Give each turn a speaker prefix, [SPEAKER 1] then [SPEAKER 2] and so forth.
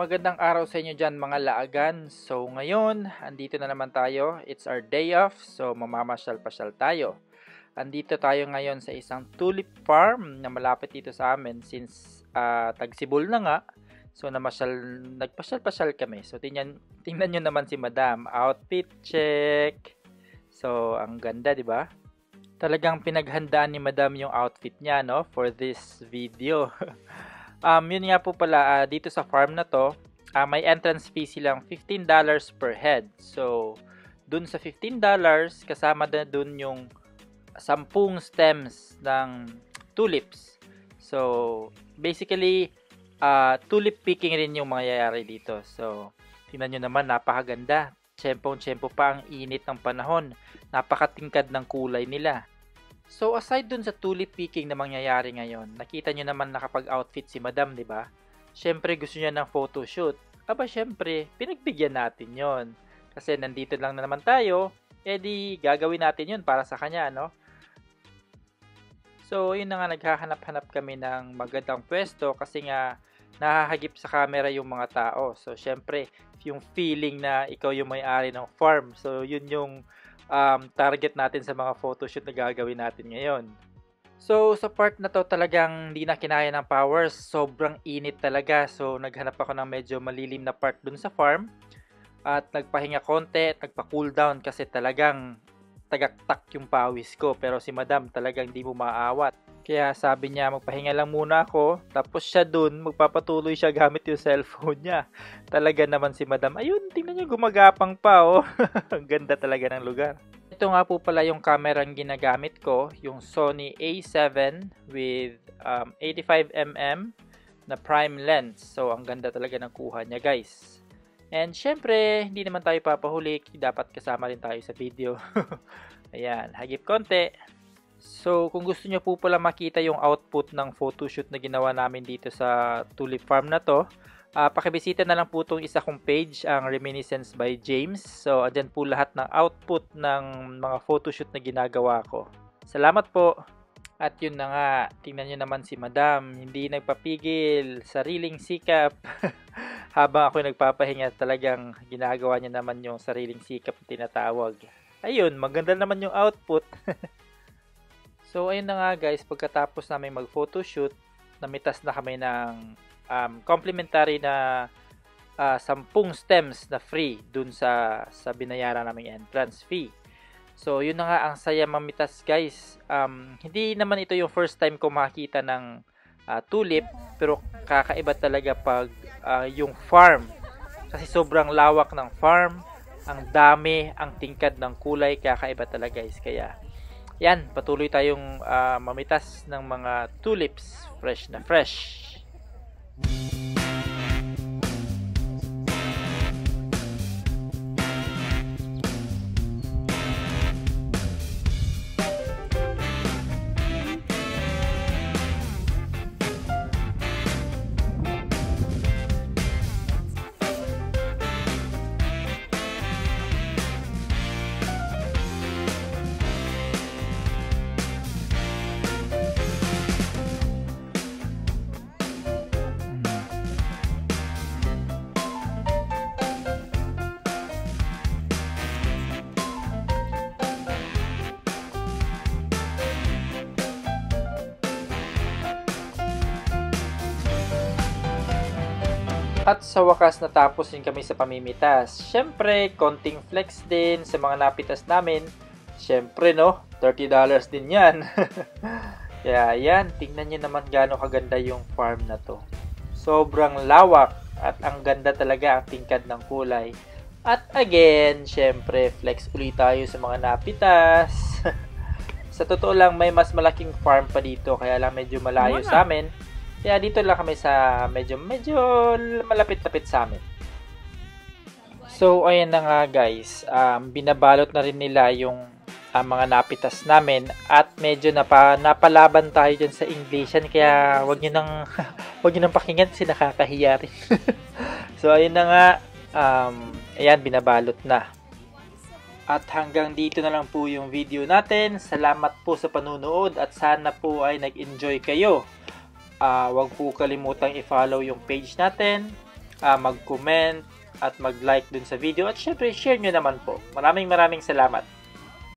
[SPEAKER 1] Magandang araw sa inyo dyan mga laagan. So ngayon, andito na naman tayo. It's our day off, so mamamasyal-pasyal tayo. Andito tayo ngayon sa isang tulip farm na malapit dito sa amin since tagsibol na nga. So nagpasyal-pasyal kami. So tingnan nyo naman si Madam. Outfit check. So ang ganda, di ba? Talagang pinaghandaan ni Madam yung outfit niya, no, for this video. Yun nga po pala, dito sa farm na to, may entrance fee silang $15 per head. So, dun sa $15, kasama na dun yung 10 stems ng tulips. So, basically, tulip picking rin yung mangyayari dito. So, tingnan nyo naman, napakaganda. Tiyempong-tiyempo pa ang init ng panahon. Napakatingkad ng kulay nila. So, aside dun sa tulip picking na mangyayari ngayon, nakita nyo naman nakapag-outfit si Madam, di ba? Siyempre, gusto niya ng photoshoot. Aba, siyempre, pinagbigyan natin yon. Kasi nandito lang na naman tayo, edi gagawin natin yon para sa kanya, no? So, yun na nga, naghahanap-hanap kami ng magandang pwesto kasi nga, nahahagip sa camera yung mga tao. So, siyempre, yung feeling na ikaw yung may-ari ng farm. So, yun yung target natin sa mga photoshoot na gagawin natin ngayon. So, sa part na to talagang hindi na kinaya ng powers. Sobrang init talaga. So, naghanap ako ng medyo malilim na part dun sa farm. At nagpahinga konti, nagpa-cool down kasi talagang tagaktak yung pawis ko. Pero si Madam talagang hindi mo maaawat. Kaya sabi niya, magpahinga lang muna ako. Tapos siya dun, magpapatuloy siya gamit yung cellphone niya. Talaga naman si Madam. Ayun, tingnan niyo, gumagapang pa, oh. Ang ganda talaga ng lugar. Ito nga po pala yung kamerang ginagamit ko. Yung Sony A7 with 85mm na prime lens. So, ang ganda talaga ng kuha niya, guys. And syempre, hindi naman tayo papahuli. Dapat kasama rin tayo sa video. Ayan, hagip konti. So, kung gusto nyo po pala makita yung output ng photoshoot na ginawa namin dito sa tulip farm na to, pakibisita na lang po itong isa kong page, ang Reminiscence by James. So, andyan po lahat ng output ng mga photoshoot na ginagawa ko. Salamat po! At yun na nga, tingnan nyo naman si Madam, hindi nagpapigil, sariling sikap. Habang ako nagpapahinga, talagang ginagawa niya naman yung sariling sikap na tinatawag. Ayun, maganda naman yung output. So, ayun na nga guys, pagkatapos namin mag-photoshoot, namitas na kami ng complimentary na 10 stems na free dun sa binayaran naming entrance fee. So, yun na nga, ang saya mamitas guys. Hindi naman ito yung first time ko makita ng tulip, pero kakaiba talaga pag yung farm. Kasi sobrang lawak ng farm, ang dami, ang tingkad ng kulay, kakaiba talaga guys. Kaya, yan, patuloy tayong mamitas ng mga tulips, fresh na fresh. At sa wakas natapos din kami sa pamimitas. Syempre, konting flex din sa mga napitas namin. Syempre no, $30 din yan. Kaya yan, tingnan nyo naman gaano kaganda yung farm na to. Sobrang lawak at ang ganda talaga ang tingkad ng kulay. At again, syempre, flex ulit tayo sa mga napitas. Sa totoo lang, may mas malaking farm pa dito, kaya lang medyo malayo sa amin. Kaya dito lang kami sa medyo malapit-lapit sa amin. So, ayan na nga guys. Binabalot na rin nila yung mga napitas namin. At medyo napalaban tayo dyan sa Englishan. Kaya wag nyo nang pakinggan kasi nakakahiya rin. So, ayun na nga. Ayan, binabalot na. At hanggang dito na lang po yung video natin. Salamat po sa panunood at sana po ay nag-enjoy kayo. Huwag po kalimutang i-follow yung page natin mag-comment at mag-like dun sa video. At syempre, share nyo naman po. Maraming salamat.